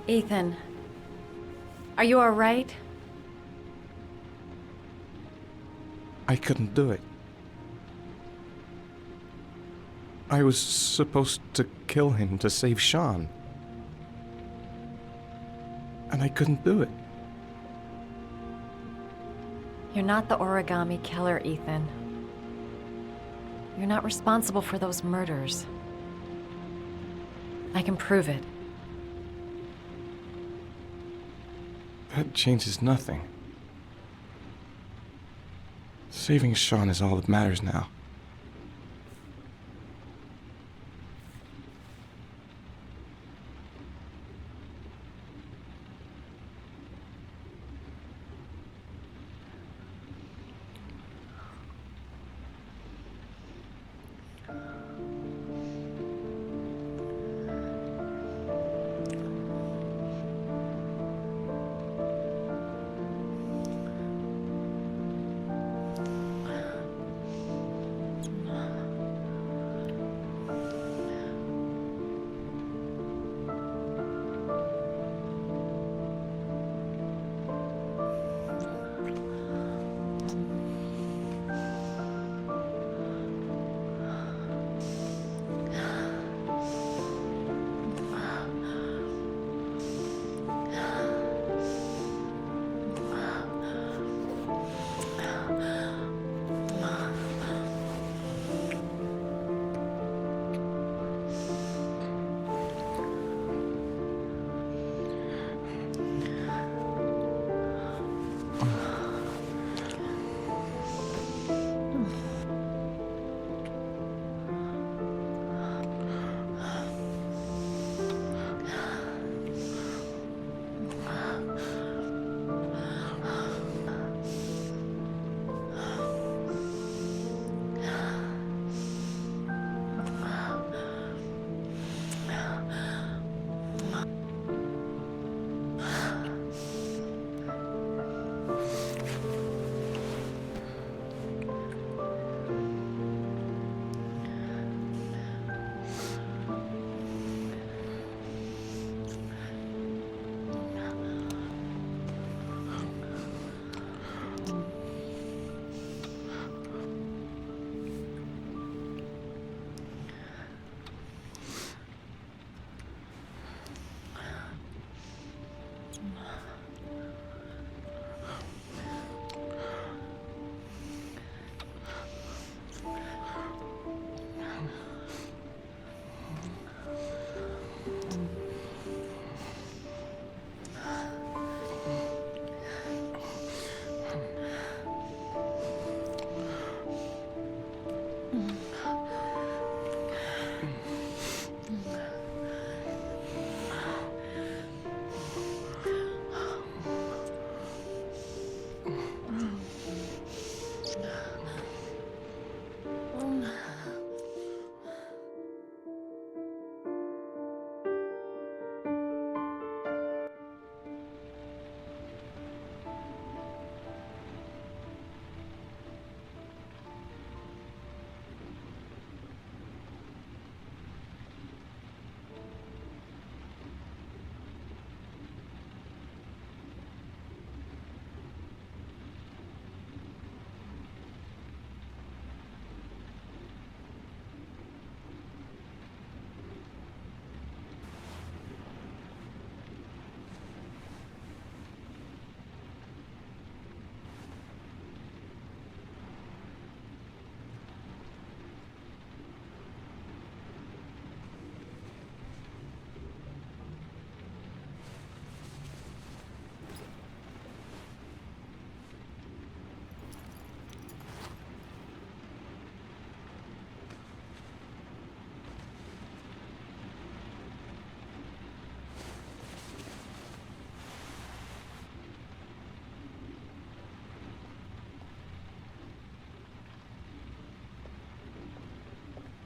Ethan, are you alright? I couldn't do it. I was supposed to kill him to save Sean. And I couldn't do it. You're not the origami killer, Ethan. You're not responsible for those murders. I can prove it. That changes nothing. Saving Sean is all that matters now.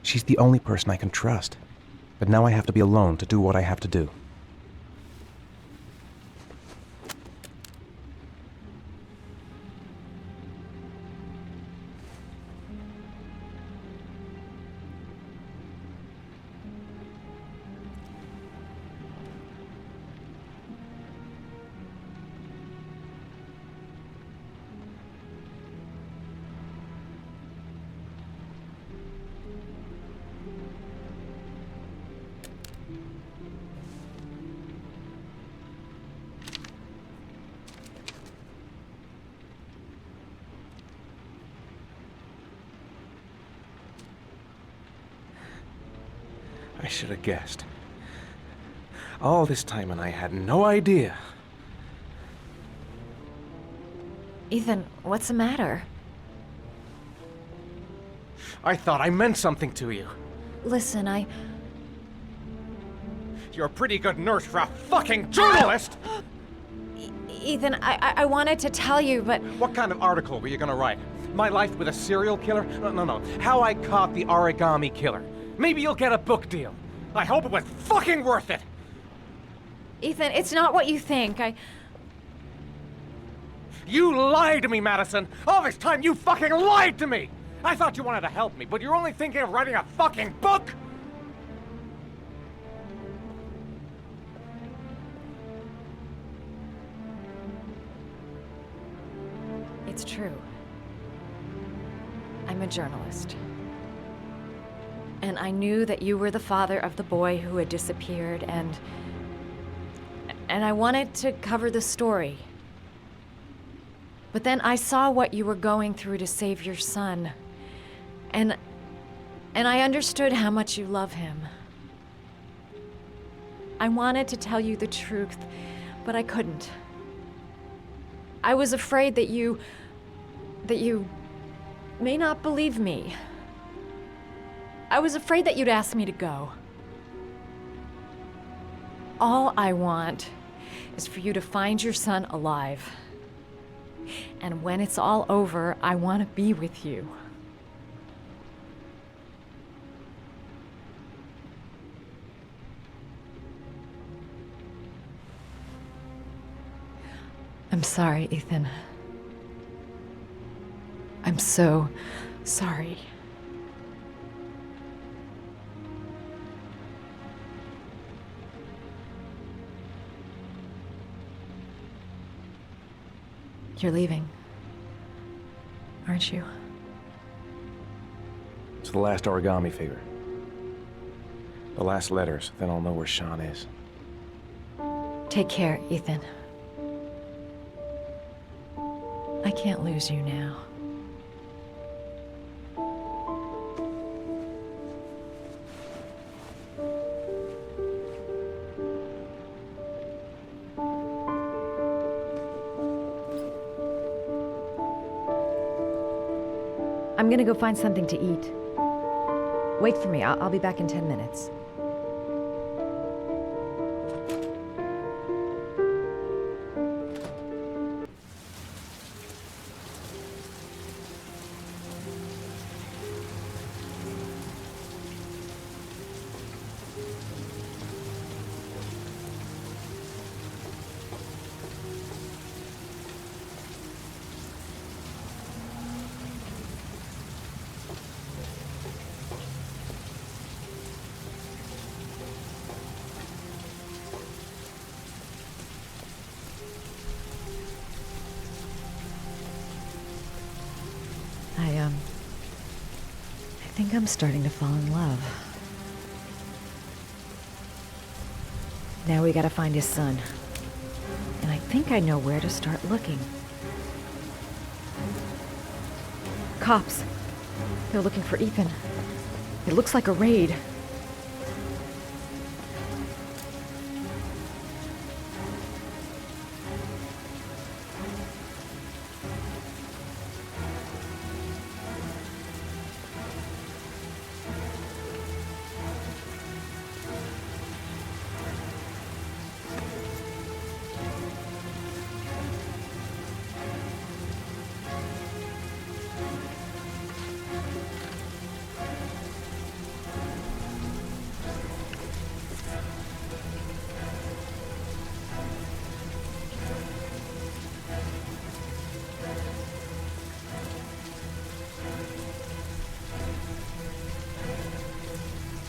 She's the only person I can trust. But now I have to be alone to do what I have to do. I should have guessed. All this time and I had no idea. Ethan, what's the matter? I thought I meant something to you. Listen, You're a pretty good nurse for a fucking journalist! Ethan, I wanted to tell you, but... What kind of article were you gonna write? My life with a serial killer? No. How I caught the origami killer. Maybe you'll get a book deal. I hope it was fucking worth it! Ethan, it's not what you think. You lied to me, Madison! All this time you fucking lied to me! I thought you wanted to help me, but you're only thinking of writing a fucking book? It's true. I'm a journalist. And I knew that you were the father of the boy who had disappeared, and I wanted to cover the story. But then I saw what you were going through to save your son. And I understood how much you love him. I wanted to tell you the truth, but I couldn't. I was afraid that you may not believe me. I was afraid that you'd ask me to go. All I want is for you to find your son alive. And when it's all over, I want to be with you. I'm sorry, Ethan. I'm so sorry. You're leaving, aren't you? It's the last origami favor. The last letters, then I'll know where Sean is. Take care, Ethan. I can't lose you now. I'm gonna go find something to eat. Wait for me. I'll be back in 10 minutes. I think I'm starting to fall in love. Now we gotta find his son. And I think I know where to start looking. Cops. They're looking for Ethan. It looks like a raid.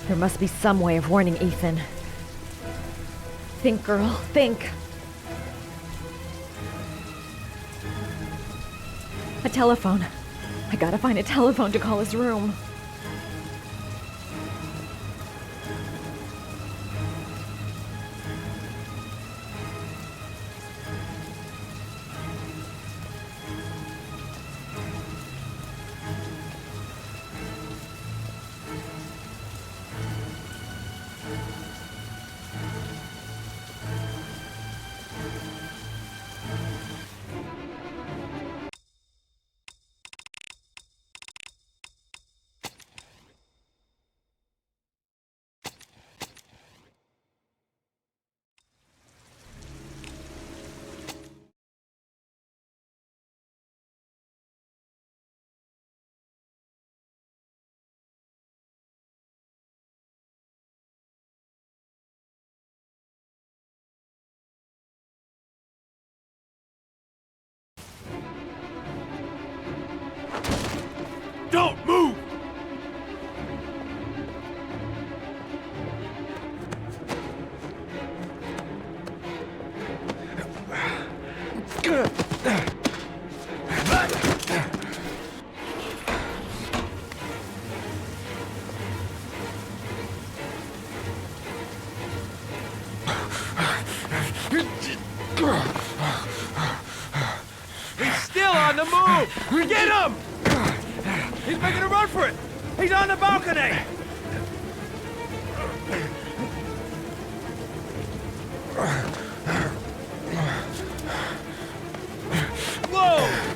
There must be some way of warning Ethan. Think, girl, think. A telephone. I gotta find a telephone to call his room. move! Get him! He's making a run for it! He's on the balcony! Whoa!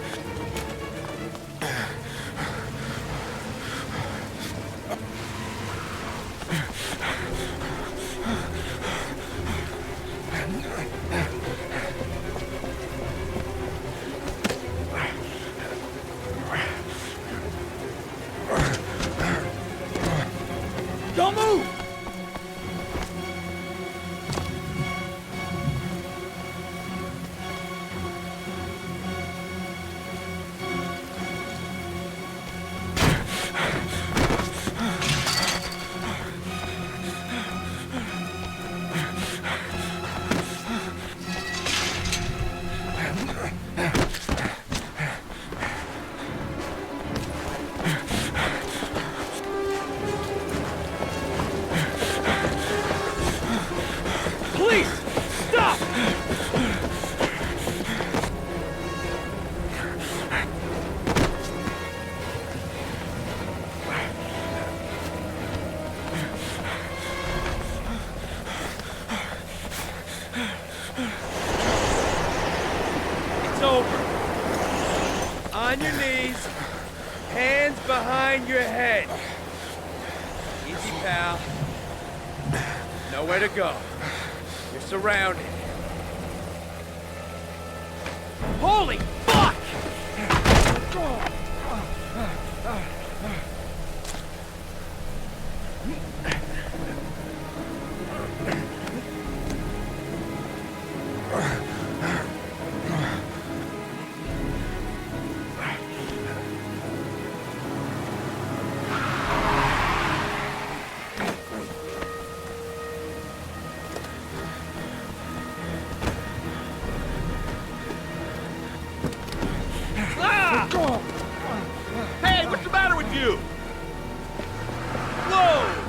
Don't move! Police! Stop! It's over. On your knees, hands behind your head. Easy, pal. Nowhere to go. You're surrounded. Holy fuck! Hey, what's the matter with you? Whoa!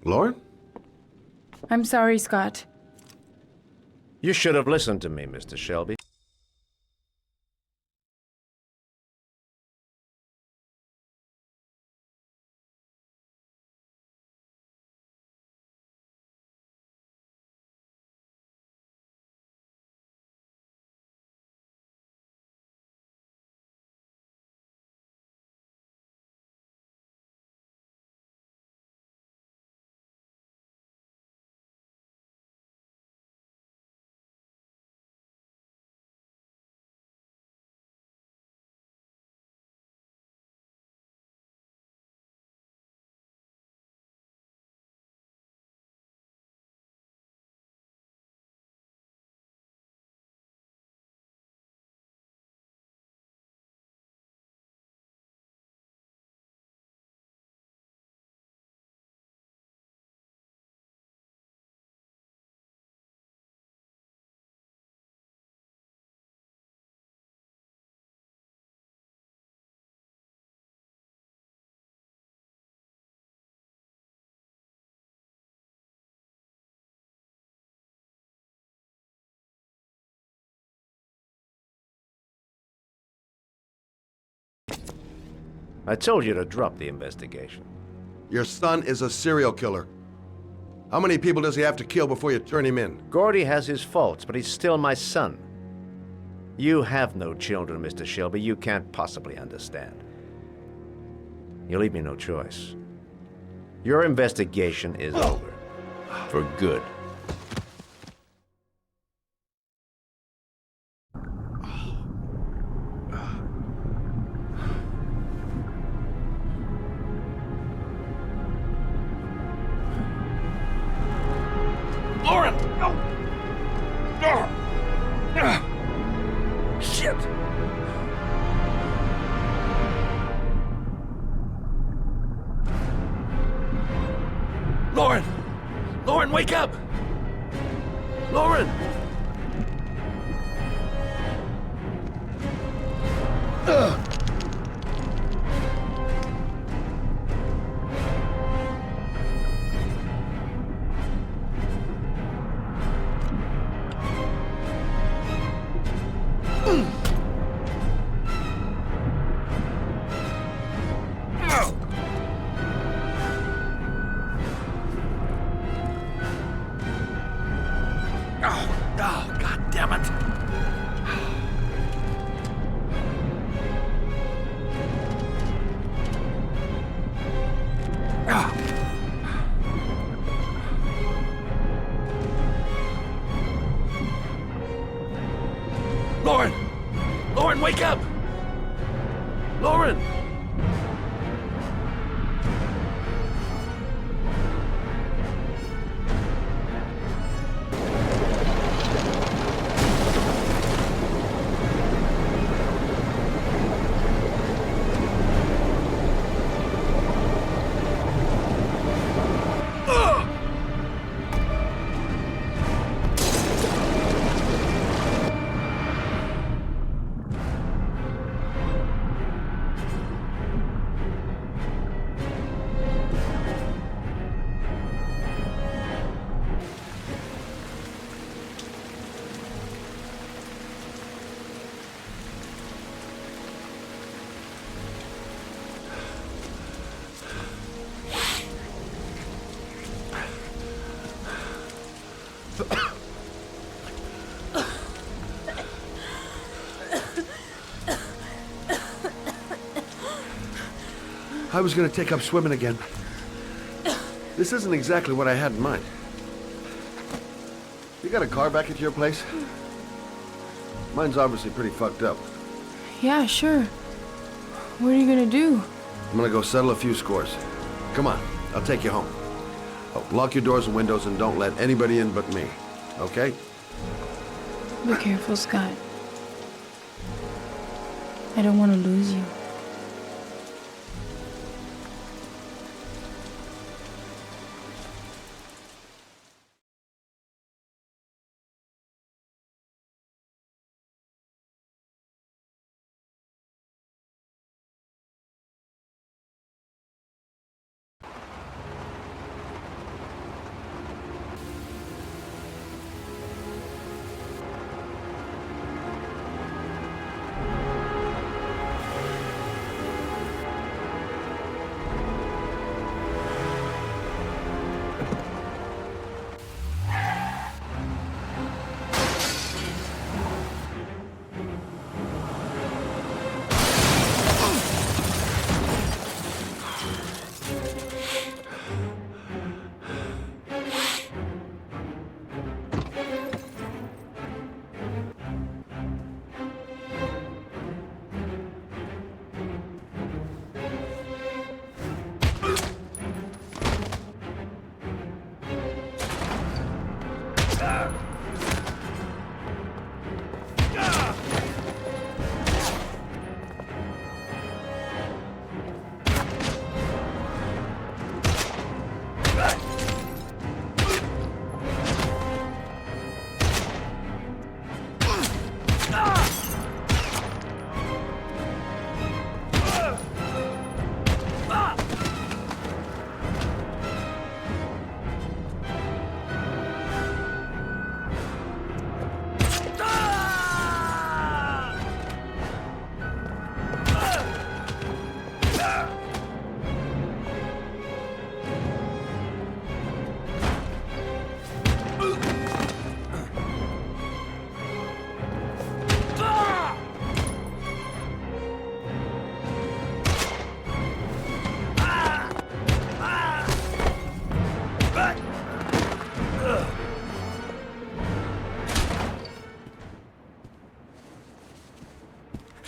Lauren? I'm sorry, Scott. You should have listened to me, Mr. Shelby. I told you to drop the investigation. Your son is a serial killer. How many people does he have to kill before you turn him in? Gordy has his faults, but he's still my son. You have no children, Mr. Shelby. You can't possibly understand. You leave me no choice. Your investigation is over. For good. Lauren! No! Shit! Lauren! Lauren, wake up! Lauren! Oh, God damn it! Lauren! Lauren, wake up! Lauren! I was gonna take up swimming again. This isn't exactly what I had in mind. You got a car back at your place? Mine's obviously pretty fucked up. Yeah, sure. What are you gonna do? I'm gonna go settle a few scores. Come on, I'll take you home. Oh, lock your doors and windows and don't let anybody in but me. Okay? Be careful, Scott. I don't want to lose you.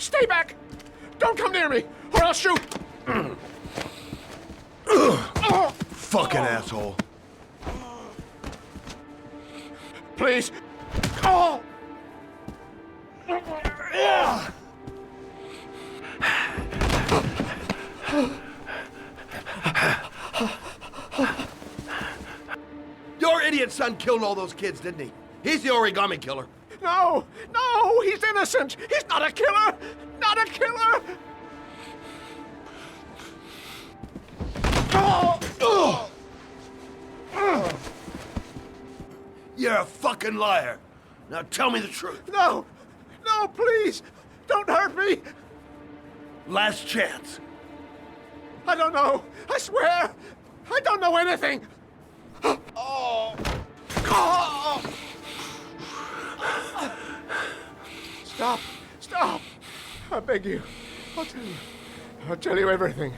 Stay back! Don't come near me, or I'll shoot! Fucking asshole. Please. Oh! Your idiot son killed all those kids, didn't he? He's the origami killer. No! No! He's innocent! He's not a killer! Not a killer! You're a fucking liar. Now tell me the truth. No! No, please! Don't hurt me! Last chance. I don't know! I swear! I don't know anything! Oh! Oh! Stop! Stop! I beg you. I'll tell you. I'll tell you everything.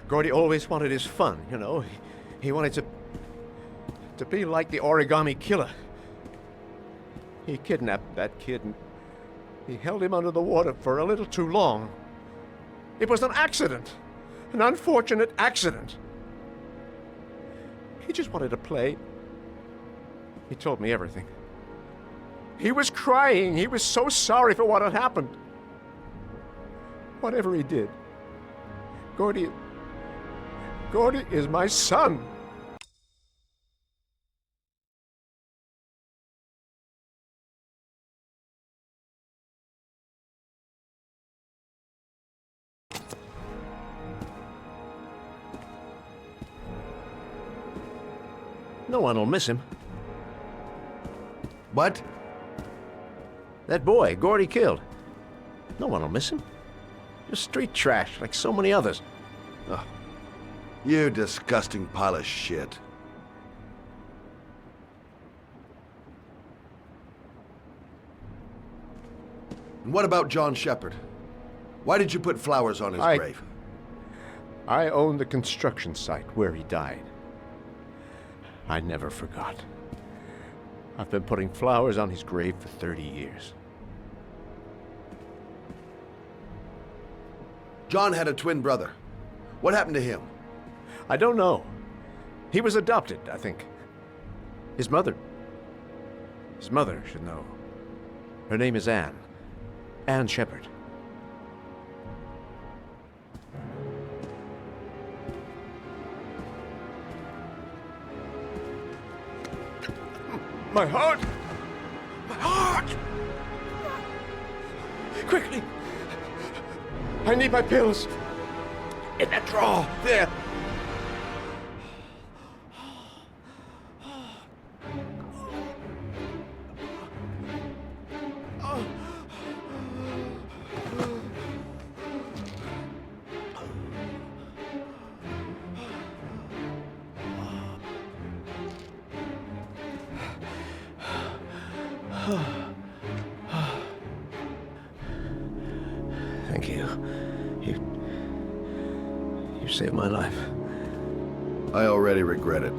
Gordy always wanted his fun, you know. He wanted to be like the origami killer. He kidnapped that kid and he held him under the water for a little too long. It was an accident. An unfortunate accident. He just wanted to play. He told me everything. He was crying. He was so sorry for what had happened. Whatever he did, Gordy is my son. No one will miss him. What? That boy, Gordy killed. No one will miss him. Just street trash, like so many others. Oh, you disgusting pile of shit. And what about John Shepard? Why did you put flowers on his grave? I own the construction site where he died. I never forgot. I've been putting flowers on his grave for 30 years. John had a twin brother. What happened to him? I don't know. He was adopted, I think. His mother should know. Her name is Anne. Anne Shepard. My heart! My heart! Quickly! I need my pills. In that drawer, there. Thank you. You saved my life. I already regret it.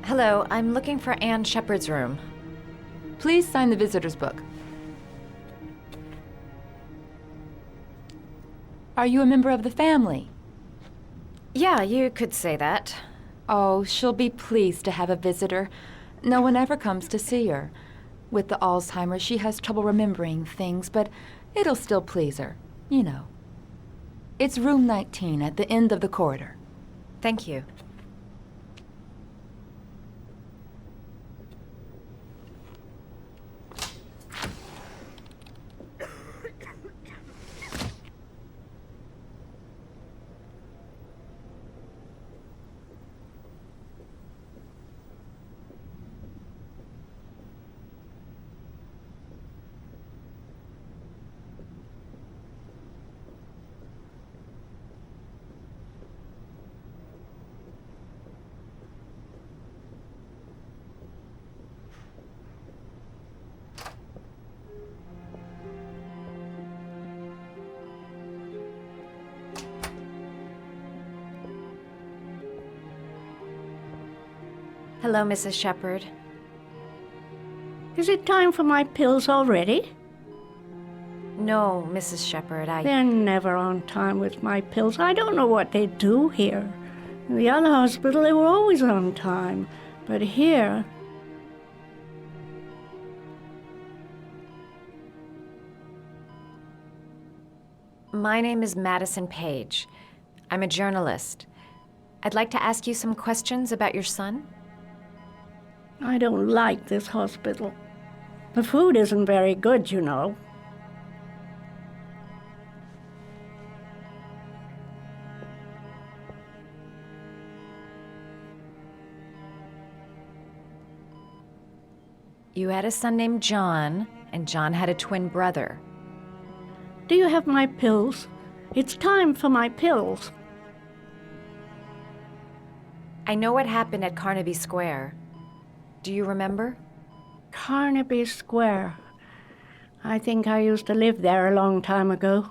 Hello, I'm looking for Anne Shepard's room. Please sign the visitor's book. Are you a member of the family? Yeah, you could say that. Oh, she'll be pleased to have a visitor. No one ever comes to see her. With the Alzheimer's, she has trouble remembering things, but it'll still please her, you know. It's room 19 at the end of the corridor. Thank you. Hello, Mrs. Shepherd. Is it time for my pills already? No, Mrs. Shepherd, They're never on time with my pills. I don't know what they do here. In the other hospital, they were always on time. But here... My name is Madison Page. I'm a journalist. I'd like to ask you some questions about your son. I don't like this hospital. The food isn't very good, you know. You had a son named John, and John had a twin brother. Do you have my pills? It's time for my pills. I know what happened at Carnaby Square. Do you remember? Carnaby Square. I think I used to live there a long time ago.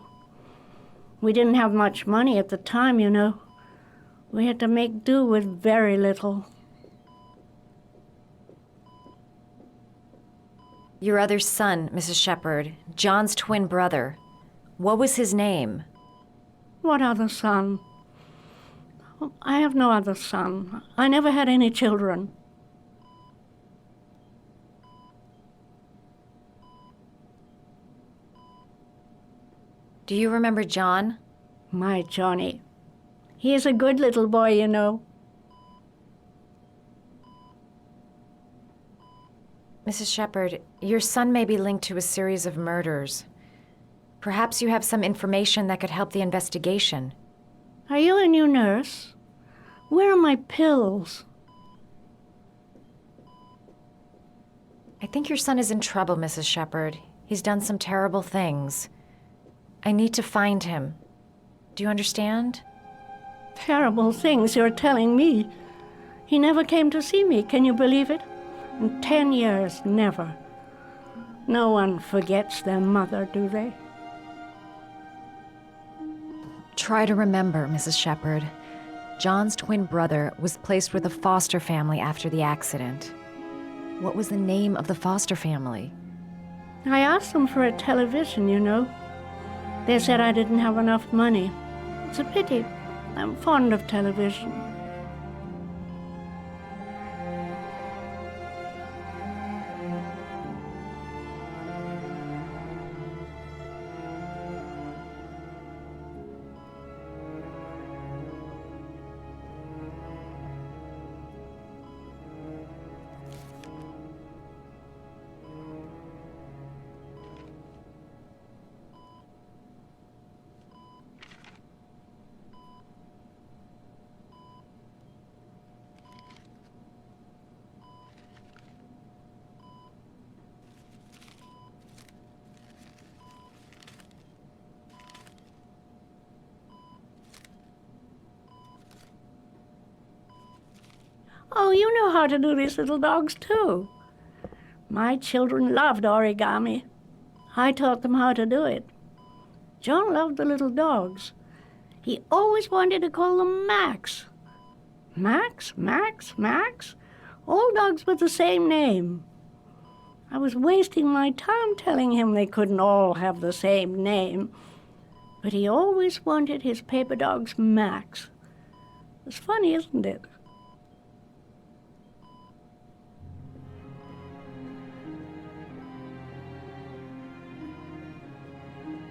We didn't have much money at the time, you know. We had to make do with very little. Your other son, Mrs. Shepherd, John's twin brother. What was his name? What other son? I have no other son. I never had any children. Do you remember John? My Johnny. He is a good little boy, you know. Mrs. Shepherd, your son may be linked to a series of murders. Perhaps you have some information that could help the investigation. Are you a new nurse? Where are my pills? I think your son is in trouble, Mrs. Shepherd. He's done some terrible things. I need to find him. Do you understand? Terrible things you're telling me. He never came to see me, can you believe it? In 10 years, never. No one forgets their mother, do they? Try to remember, Mrs. Shepherd. John's twin brother was placed with a foster family after the accident. What was the name of the foster family? I asked them for a television, you know. They said I didn't have enough money. It's a pity. I'm fond of television. Oh, you know how to do these little dogs, too. My children loved origami. I taught them how to do it. John loved the little dogs. He always wanted to call them Max. Max, Max, Max. All dogs with the same name. I was wasting my time telling him they couldn't all have the same name. But he always wanted his paper dogs Max. It's funny, isn't it?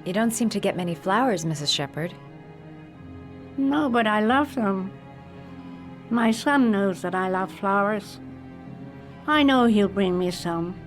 You don't seem to get many flowers, Mrs. Shepherd. No, but I love them. My son knows that I love flowers. I know he'll bring me some.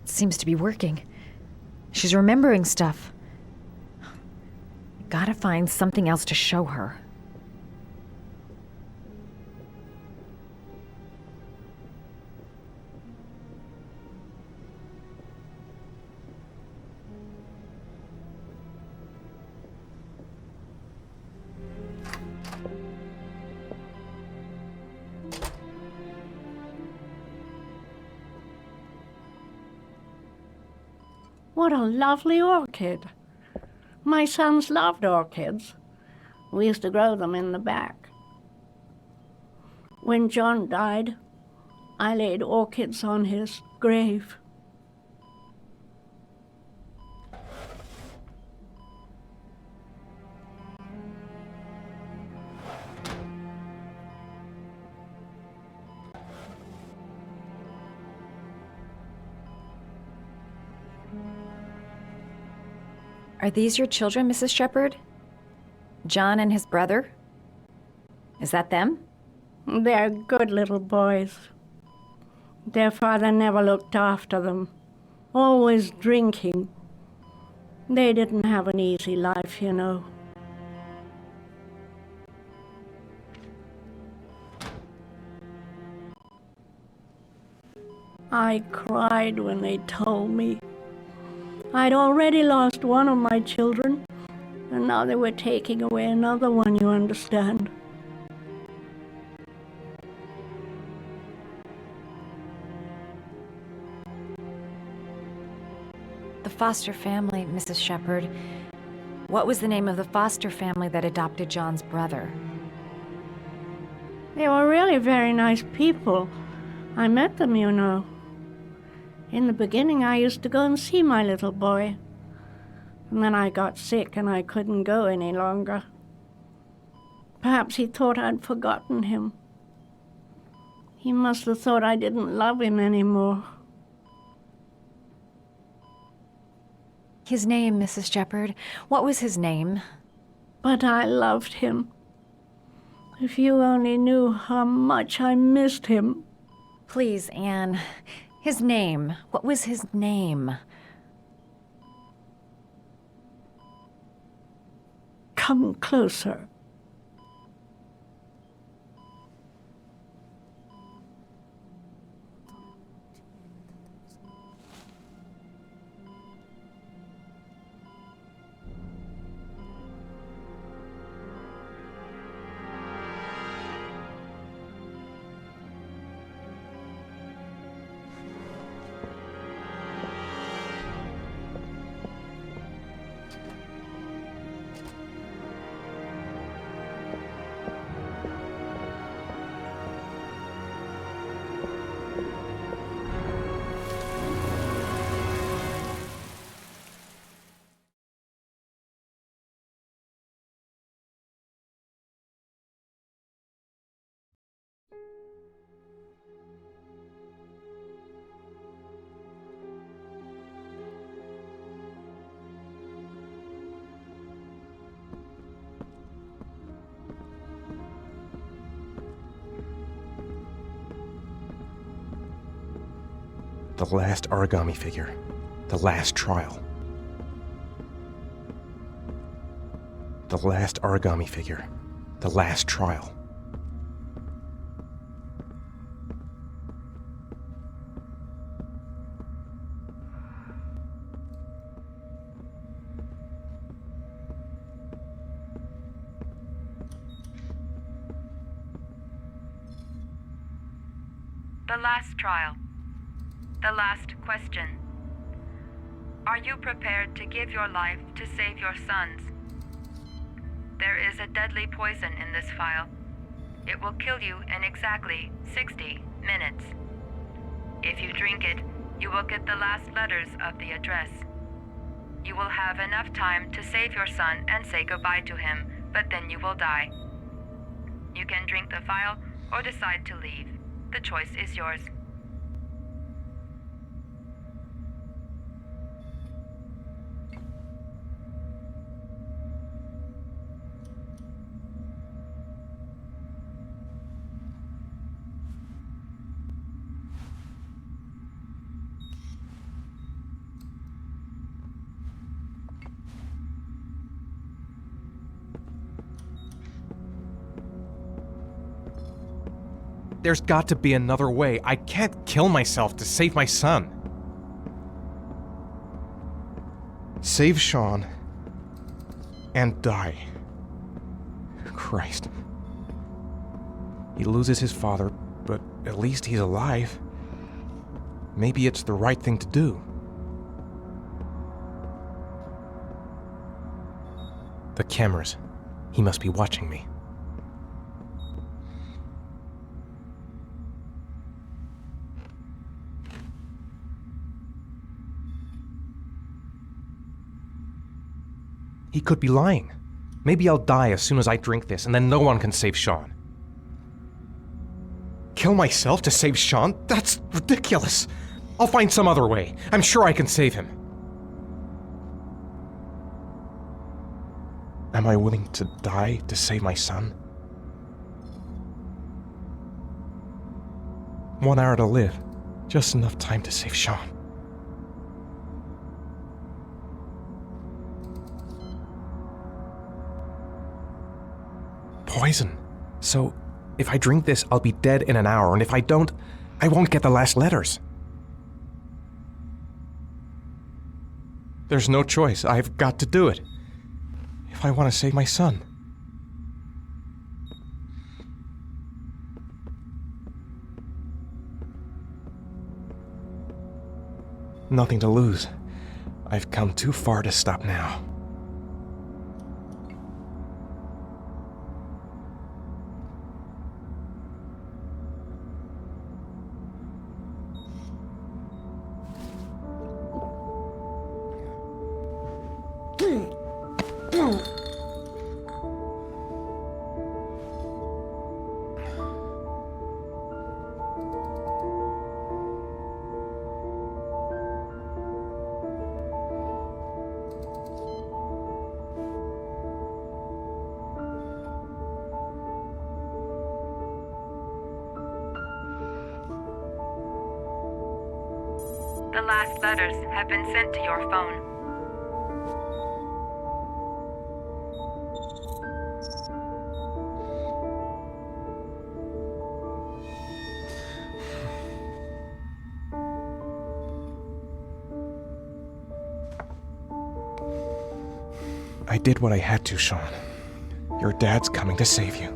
Seems to be working. She's remembering stuff. Gotta find something else to show her. What a lovely orchid. My sons loved orchids. We used to grow them in the back. When John died, I laid orchids on his grave. Are these your children, Mrs. Shepherd? John and his brother? Is that them? They're good little boys. Their father never looked after them, always drinking. They didn't have an easy life, you know. I cried when they told me. I'd already lost one of my children, and now they were taking away another one, you understand. The foster family, Mrs. Shepherd. What was the name of the foster family that adopted John's brother? They were really very nice people. I met them, you know. In the beginning, I used to go and see my little boy. And then I got sick and I couldn't go any longer. Perhaps he thought I'd forgotten him. He must have thought I didn't love him anymore. His name, Mrs. Shepherd. What was his name? But I loved him. If you only knew how much I missed him. Please, Anne. His name. What was his name? Come closer. The last origami figure. The last trial. The last origami figure. The last trial. The last trial. The last question. Are you prepared to give your life to save your sons? There is a deadly poison in this vial. It will kill you in exactly 60 minutes. If you drink it, you will get the last letters of the address. You will have enough time to save your son and say goodbye to him, but then you will die. You can drink the vial or decide to leave. The choice is yours. There's got to be another way. I can't kill myself to save my son. Save Sean and die. Christ. He loses his father, but at least he's alive. Maybe it's the right thing to do. The cameras. He must be watching me. He could be lying. Maybe I'll die as soon as I drink this, and then no one can save Sean. Kill myself to save Sean? That's ridiculous. I'll find some other way. I'm sure I can save him. Am I willing to die to save my son? 1 hour to live. Just enough time to save Sean. Poison. So, if I drink this, I'll be dead in an hour, and if I don't, I won't get the last letters. There's no choice. I've got to do it. If I want to save my son. Nothing to lose. I've come too far to stop now. The last letters have been sent to your phone. I did what I had to, Sean. Your dad's coming to save you.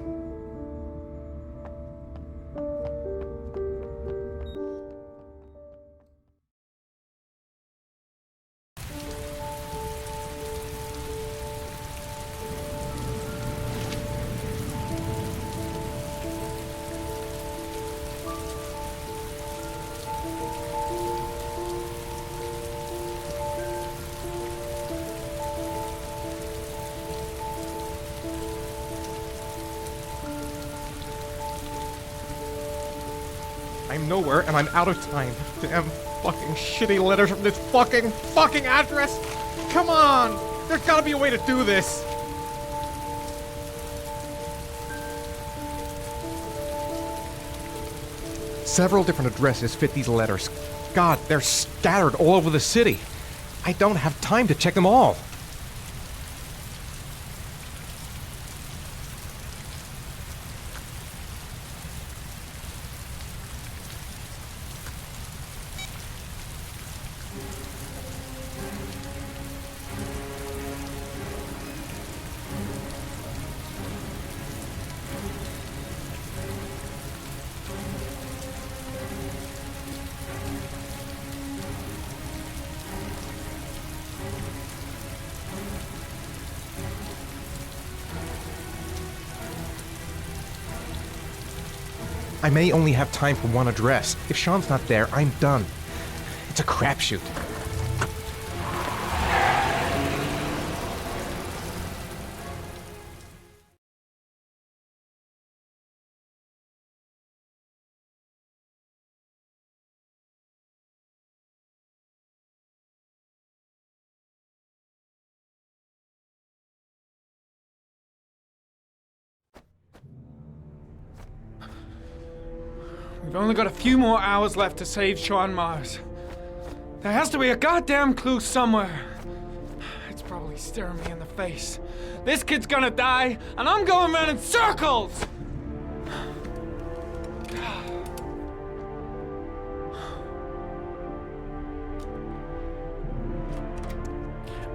I'm nowhere, and I'm out of time. Damn fucking shitty letters from this fucking address! Come on! There's gotta be a way to do this! Several different addresses fit these letters. God, they're scattered all over the city. I don't have time to check them all. I may only have time for one address. If Sean's not there, I'm done. It's a crapshoot. We've only got a few more hours left to save Sean Mars. There has to be a goddamn clue somewhere. It's probably staring me in the face. This kid's gonna die, and I'm going around in circles!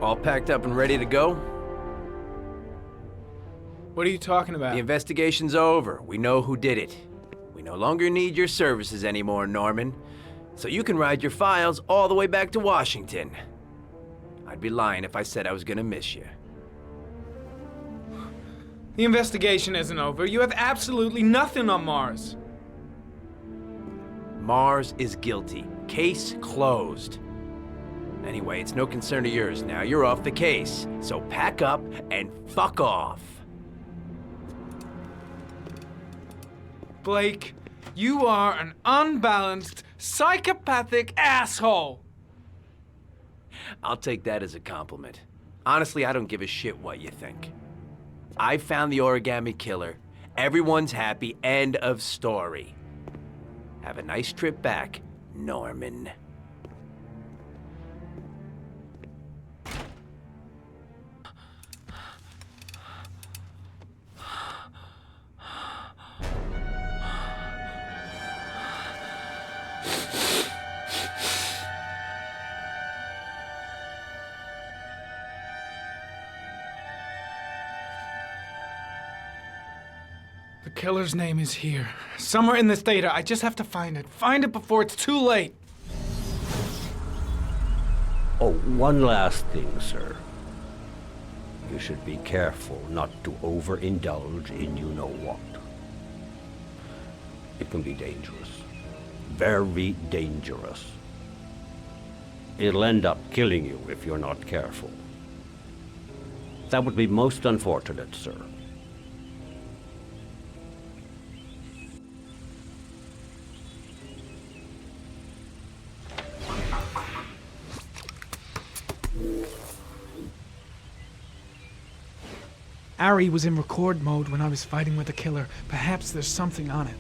All packed up and ready to go? What are you talking about? The investigation's over. We know who did it. We no longer need your services anymore, Norman. So you can ride your files all the way back to Washington. I'd be lying if I said I was gonna miss you. The investigation isn't over. You have absolutely nothing on Mars. Mars is guilty. Case closed. Anyway, it's no concern of yours now. You're off the case. So pack up and fuck off. Blake, you are an unbalanced, psychopathic asshole. I'll take that as a compliment. Honestly, I don't give a shit what you think. I found the origami killer. Everyone's happy. End of story. Have a nice trip back, Norman. The killer's name is here. Somewhere in this data. I just have to find it. Find it before it's too late. Oh, one last thing, sir. You should be careful not to overindulge in you-know-what. It can be dangerous. Very dangerous. It'll end up killing you if you're not careful. That would be most unfortunate, sir. Ari was in record mode when I was fighting with the killer. Perhaps there's something on it.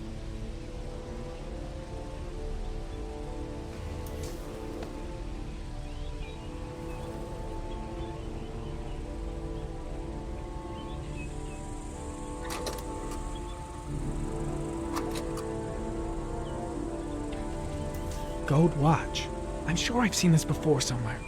Gold watch. I'm sure I've seen this before somewhere.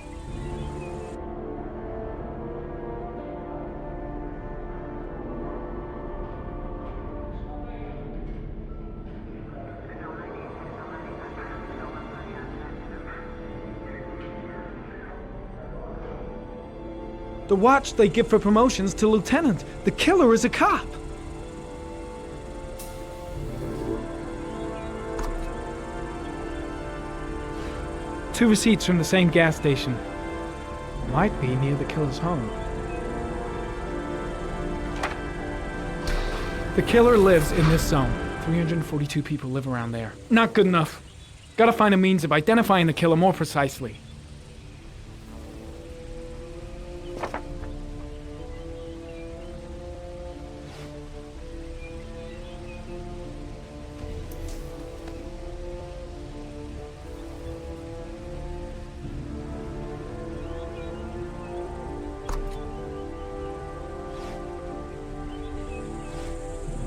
The watch they give for promotions to lieutenant. The killer is a cop. Two receipts from the same gas station. Might be near the killer's home. The killer lives in this zone. 342 people live around there. Not good enough. Gotta find a means of identifying the killer more precisely.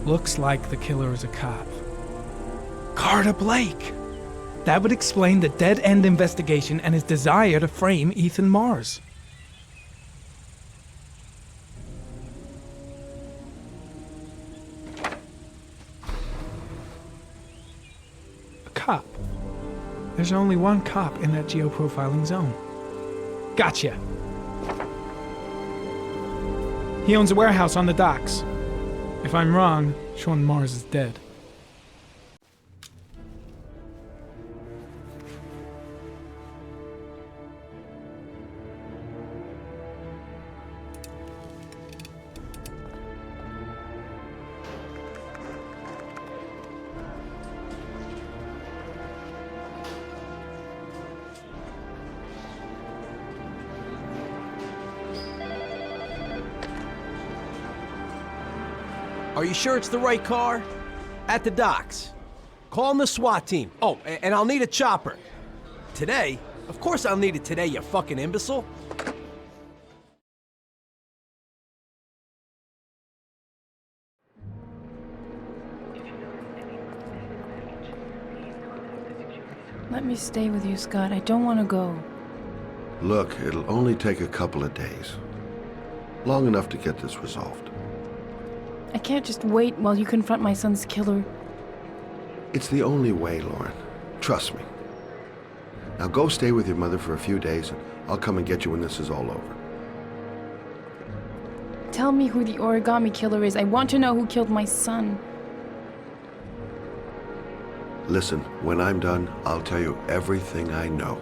Looks like the killer is a cop. Carter Blake! That would explain the dead-end investigation and his desire to frame Ethan Mars. A cop. There's only one cop in that geoprofiling zone. Gotcha! He owns a warehouse on the docks. If I'm wrong, Sean Mars is dead. Are you sure it's the right car? At the docks. Call the SWAT team. Oh, and I'll need a chopper. Today? Of course I'll need it today, you fucking imbecile. Let me stay with you, Scott. I don't want to go. Look, it'll only take a couple of days. Long enough to get this resolved. I can't just wait while you confront my son's killer. It's the only way, Lauren. Trust me. Now go stay with your mother for a few days, and I'll come and get you when this is all over. Tell me who the origami killer is. I want to know who killed my son. Listen, when I'm done, I'll tell you everything I know.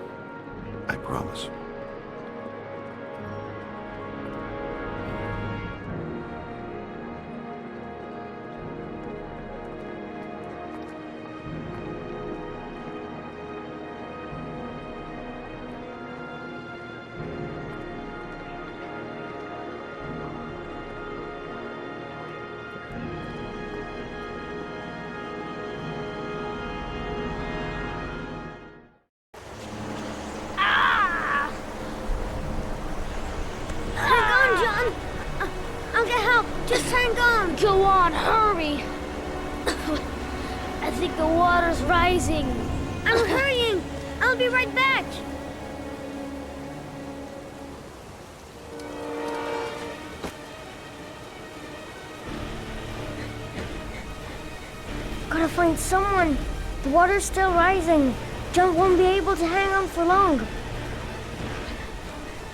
I promise. Hang on, John. I'll get help. Just hang on. Go on, hurry. I think the water's rising. I'm hurrying. I'll be right back. Gotta find someone. The water's still rising. John won't be able to hang on for long.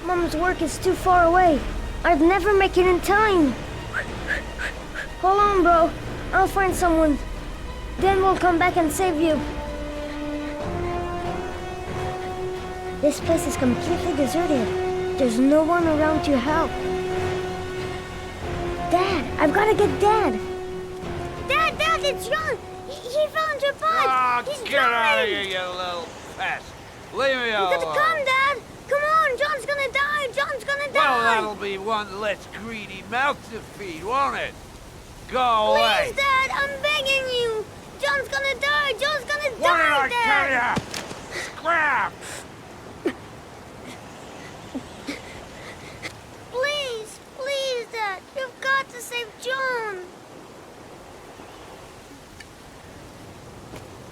Mom's work is too far away. I'd never make it in time. Hold on, bro. I'll find someone. Then we'll come back and save you. This place is completely deserted. There's no one around to help. Dad, I've got to get Dad. Dad, it's John. He fell into a pond. He's Get out of here, drowning. you little pest. Leave me You alone. gotta come, Dad. Come on, John's gonna die. John's gonna Well, die. that'll be one less greedy mouth to feed, won't it? Go away. Please, Dad, I'm begging you. John's gonna die. John's gonna What did die, I Dad. tell ya? Scrap! Please, Dad. You've got to save John.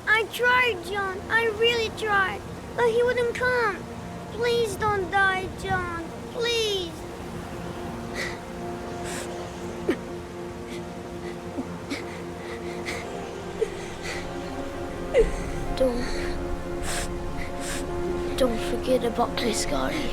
I tried, John. I really tried. But he wouldn't come. Please don't die, John. Please. Don't forget about Scotty.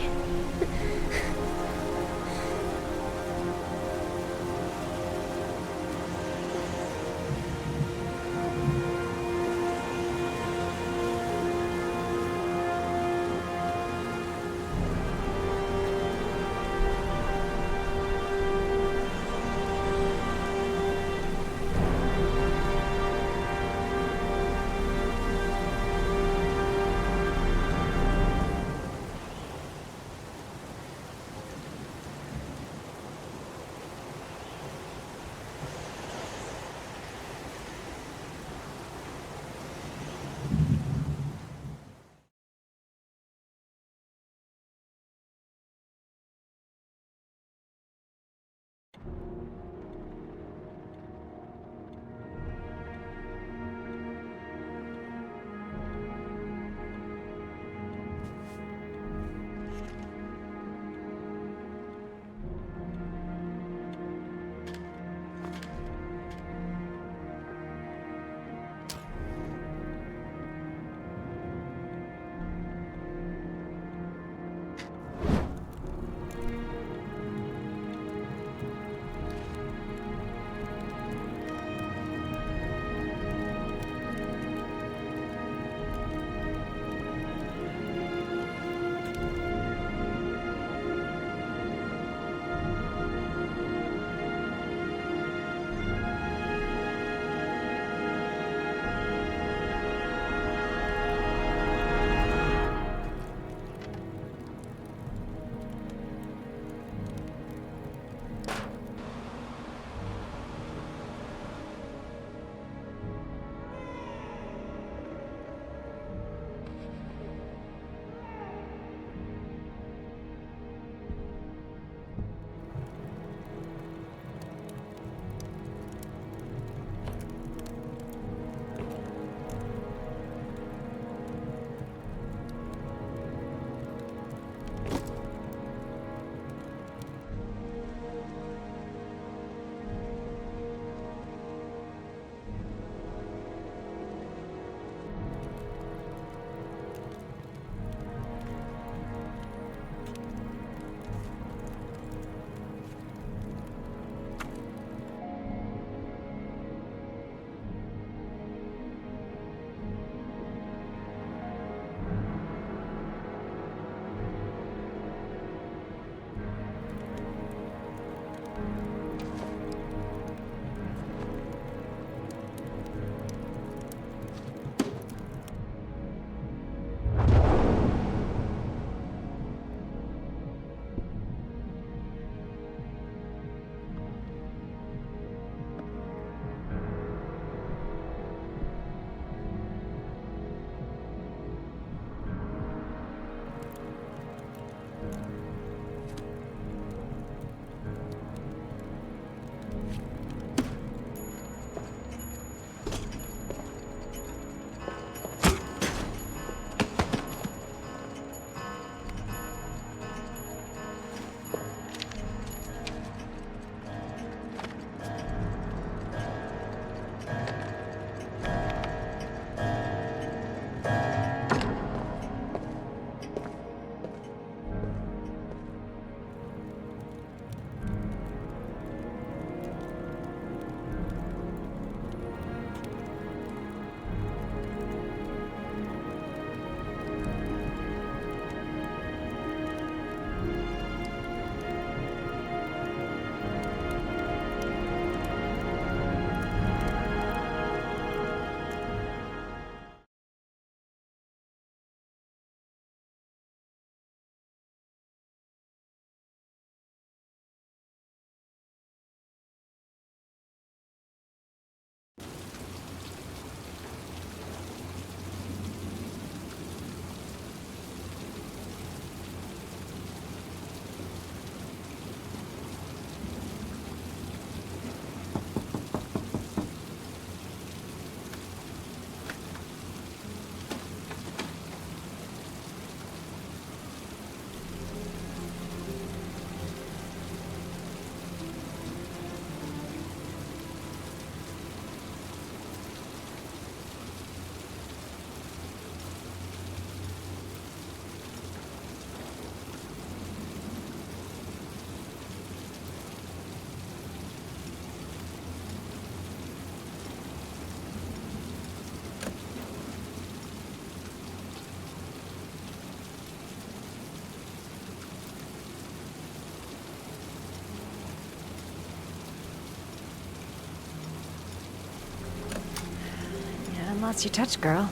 lost your touch, girl.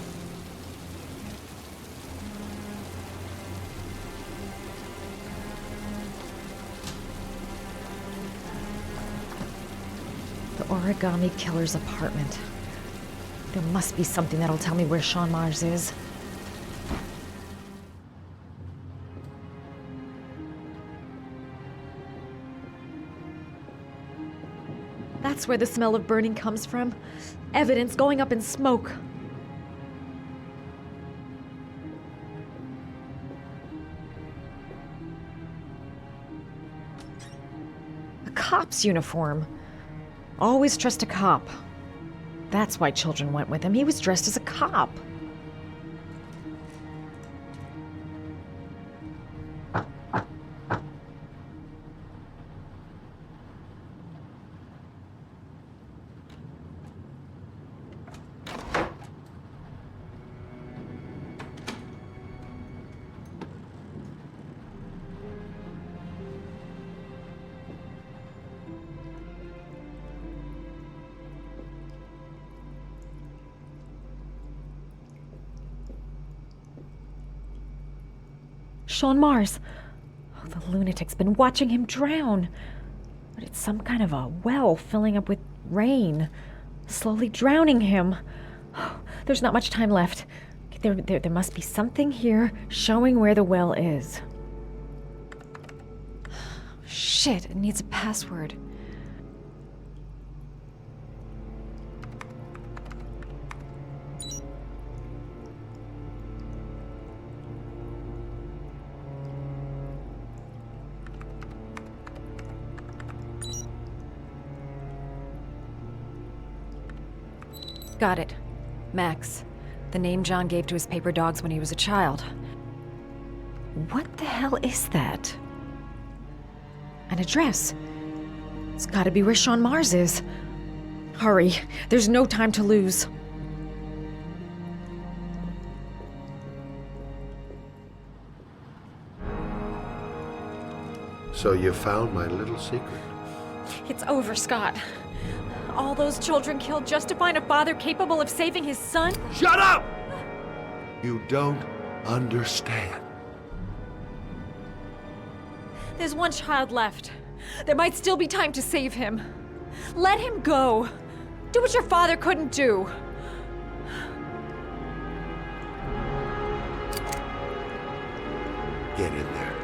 The Origami Killer's apartment. There must be something that'll tell me where Sean Mars is. That's where the smell of burning comes from. Evidence going up in smoke. A cop's uniform. Always trust a cop. That's why children went with him. He was dressed as a cop. Sean Mars. Oh, the lunatic's been watching him drown. But it's some kind of a well filling up with rain, slowly drowning him. Oh, there's not much time left. There must be something here showing where the well is. Shit, it needs a password. Got it. Max. The name John gave to his paper dogs when he was a child. What the hell is that? An address. It's gotta be where Sean Mars is. Hurry. There's no time to lose. So you found my little secret? It's over, Scott. All those children killed just to find a father capable of saving his son? Shut up! You don't understand. There's one child left. There might still be time to save him. Let him go. Do what your father couldn't do. Get in there.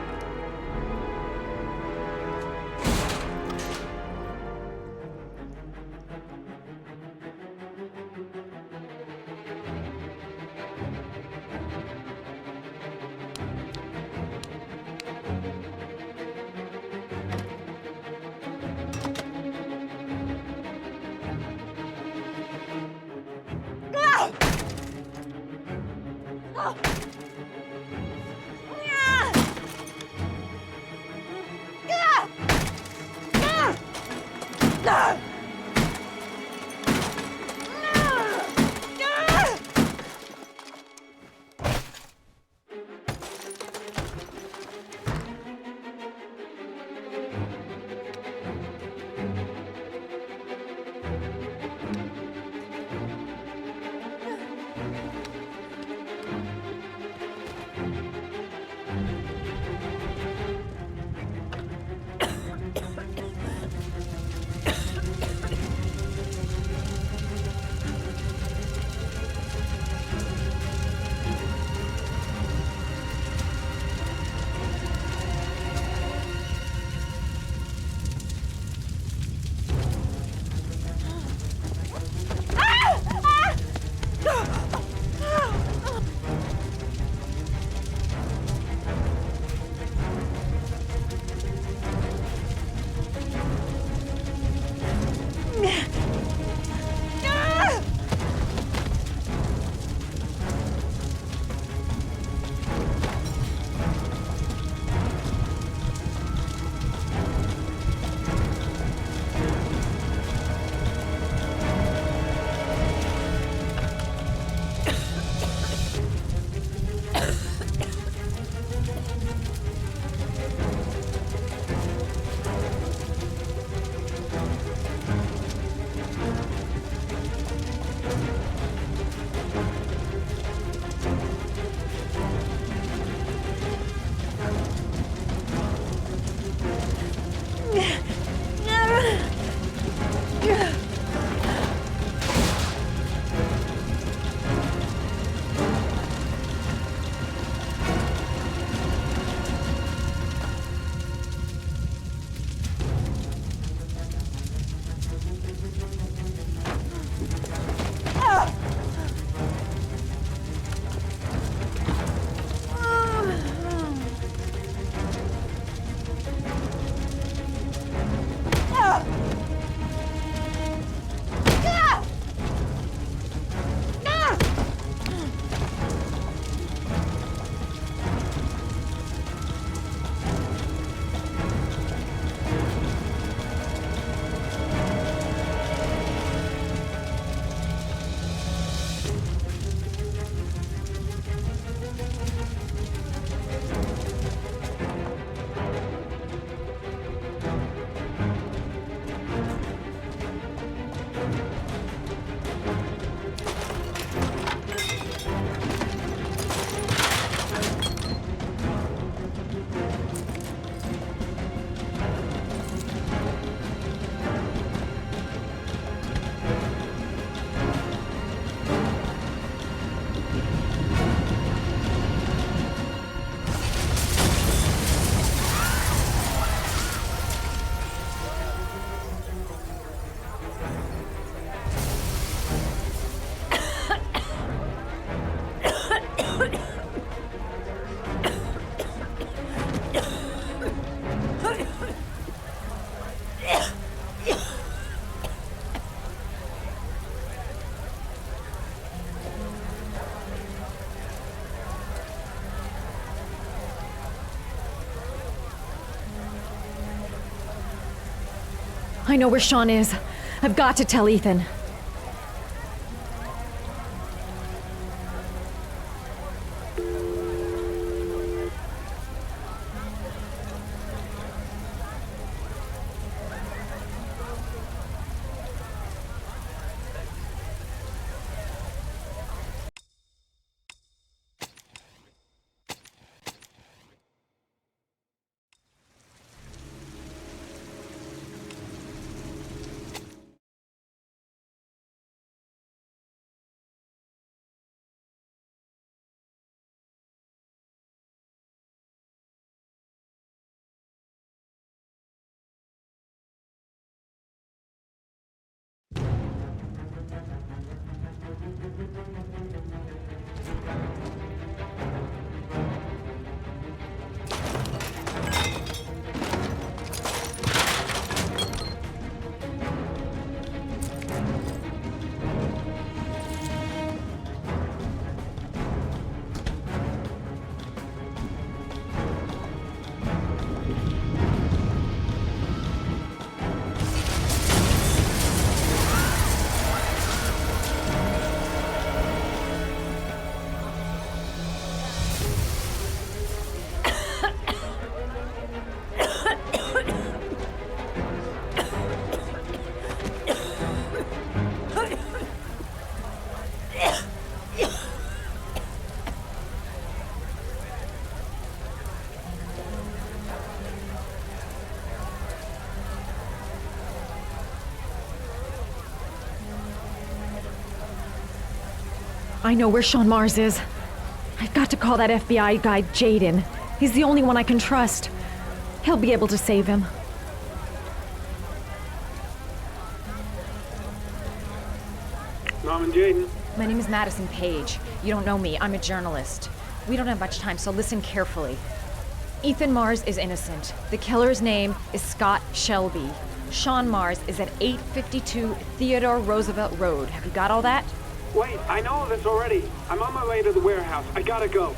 I know where Sean is. I've got to tell Ethan. I know where Sean Mars is. I've got to call that FBI guy, Jaden. He's the only one I can trust. He'll be able to save him. Norman Jaden. My name is Madison Page. You don't know me. I'm a journalist. We don't have much time, so listen carefully. Ethan Mars is innocent. The killer's name is Scott Shelby. Sean Mars is at 852 Theodore Roosevelt Road. Have you got all that? Wait, I know all this already. I'm on my way to the warehouse. I gotta go.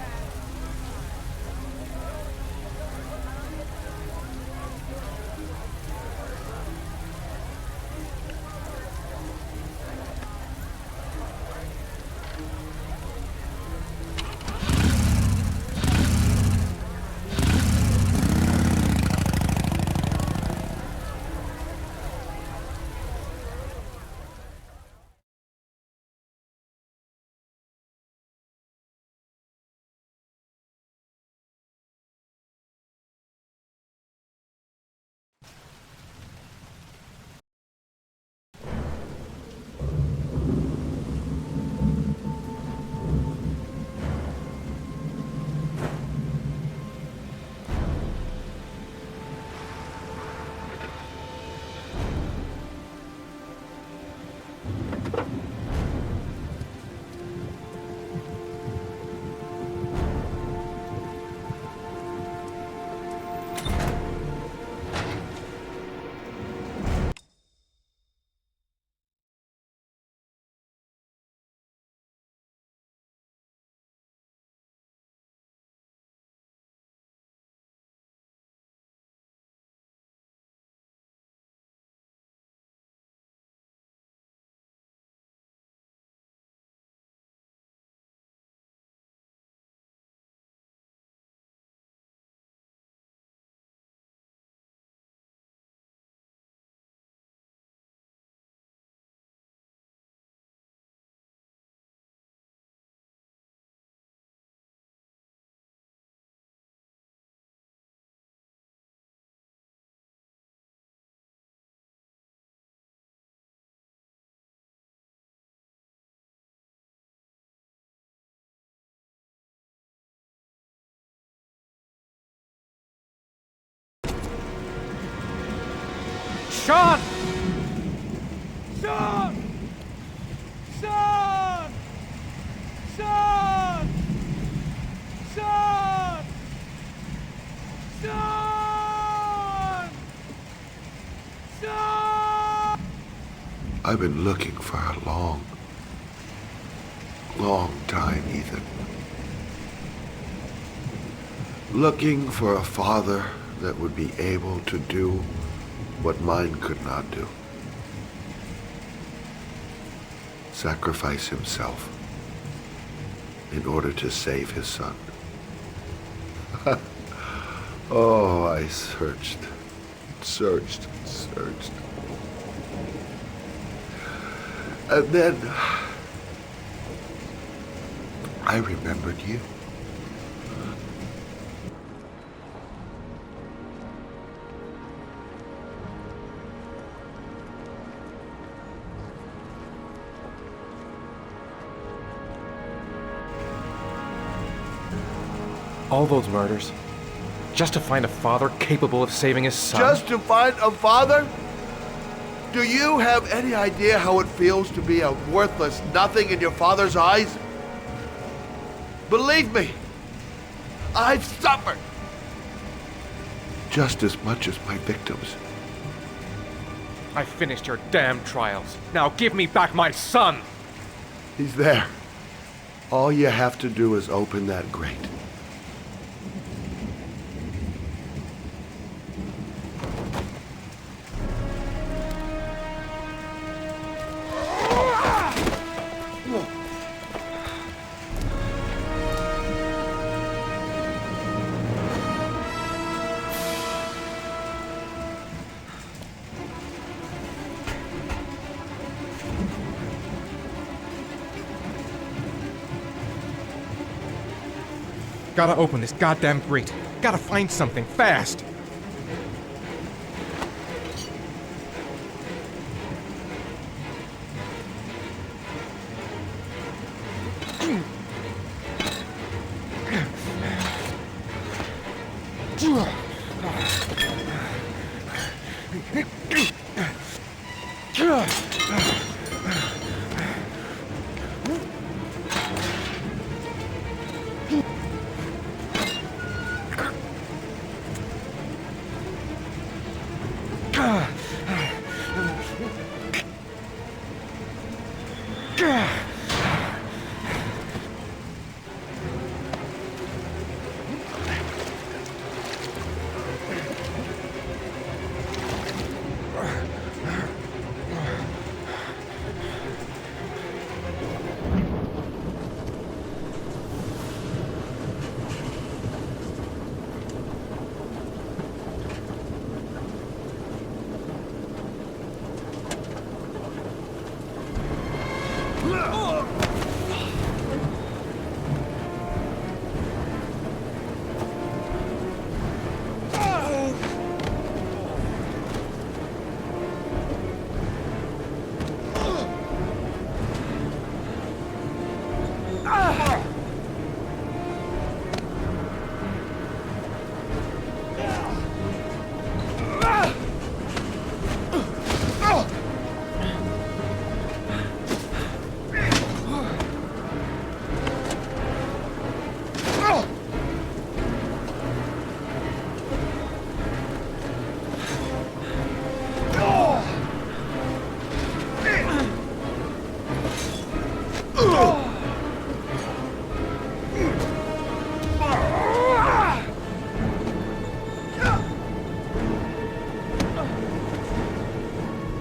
Sean! Sean! Sean! Sean! Sean! Sean! Sean! I've been looking for a long time, Ethan. Looking for a father that would be able to do what mine could not do. Sacrifice himself in order to save his son. Oh, I searched. And then I remembered you. All those murders, just to find a father capable of saving his son? Just to find a father? Do you have any idea how it feels to be a worthless nothing in your father's eyes? Believe me, I've suffered just as much as my victims. I finished your damn trials. Now give me back my son! He's there. All you have to do is open that grate. Gotta open this goddamn grate. Gotta find something fast.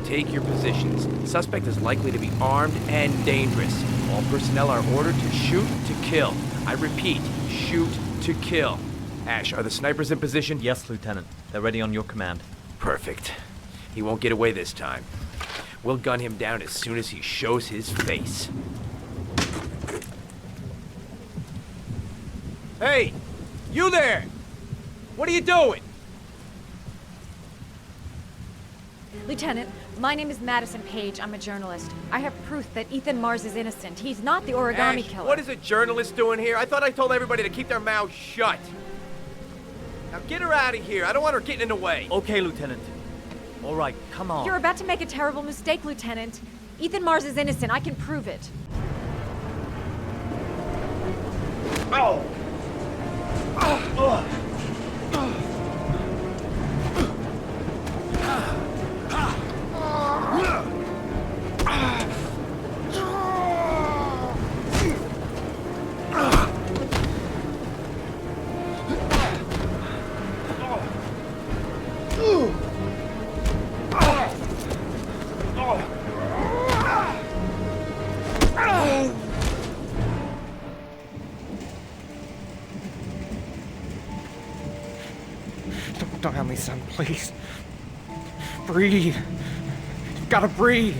Take your positions. The suspect is likely to be armed and dangerous. All personnel are ordered to shoot to kill. I repeat, shoot to kill. Ash, are the snipers in position? Yes, Lieutenant. They're ready on your command. Perfect. He won't get away this time. We'll gun him down as soon as he shows his face. Hey! You there! What are you doing? Lieutenant, my name is Madison Page. I'm a journalist. I have proof that Ethan Mars is innocent. He's not the origami Ash, killer. what is a journalist doing here? I thought I told everybody to keep their mouths shut. Now get her out of here. I don't want her getting in the way. Okay, Lieutenant. All right, come on. You're about to make a terrible mistake, Lieutenant. Ethan Mars is innocent. I can prove it. Oh! Don't help me, son, please. Breathe. You've gotta breathe.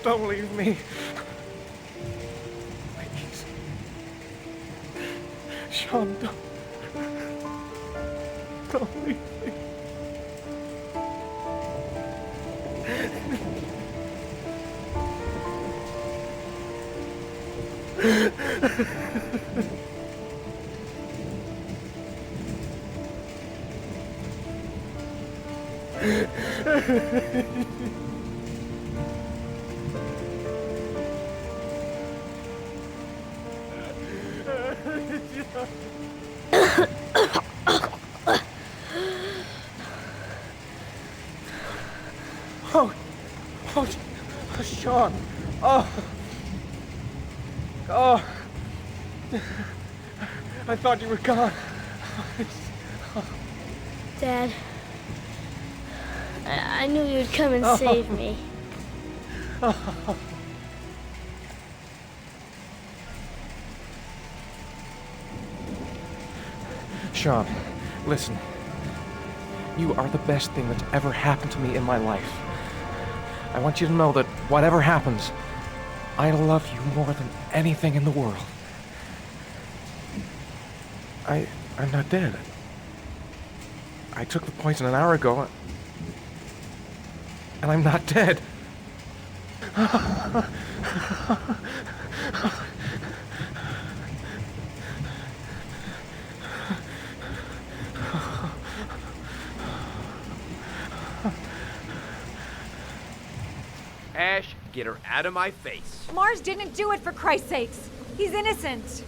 Don't leave me. Please. Sean, don't leave me. Oh, Sean. Oh. I thought you were gone. Dad, I knew you'd come and save me. Sean, listen. You are the best thing that's ever happened to me in my life. I want you to know that whatever happens, I love you more than anything in the world. I'm not dead. I took the poison an hour ago, and I'm not dead. Ash, get her out of my face. Mars didn't do it, for Christ's sakes. He's innocent.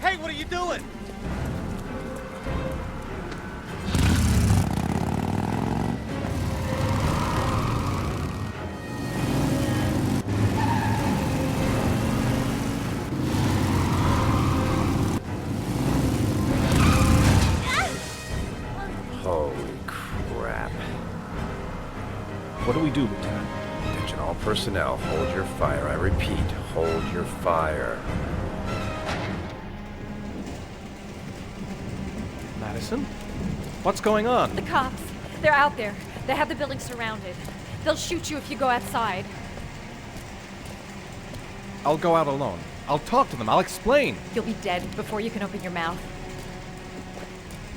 Hey, what are you doing? Holy crap. What do we do, Lieutenant? Attention all personnel, hold your fire. I repeat, hold your fire. Madison? What's going on? The cops. They're out there. They have the building surrounded. They'll shoot you if you go outside. I'll go out alone. I'll talk to them. I'll explain. You'll be dead before you can open your mouth.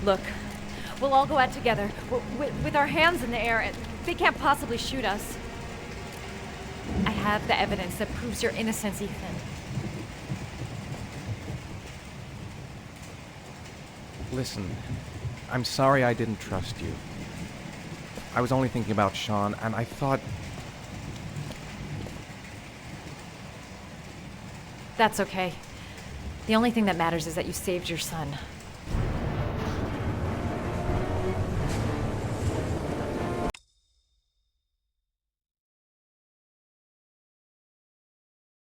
Look, we'll all go out together, with our hands in the air, and they can't possibly shoot us. I have the evidence that proves your innocence, Ethan. Listen, I'm sorry I didn't trust you. I was only thinking about Sean, and I thought... That's okay. The only thing that matters is that you saved your son.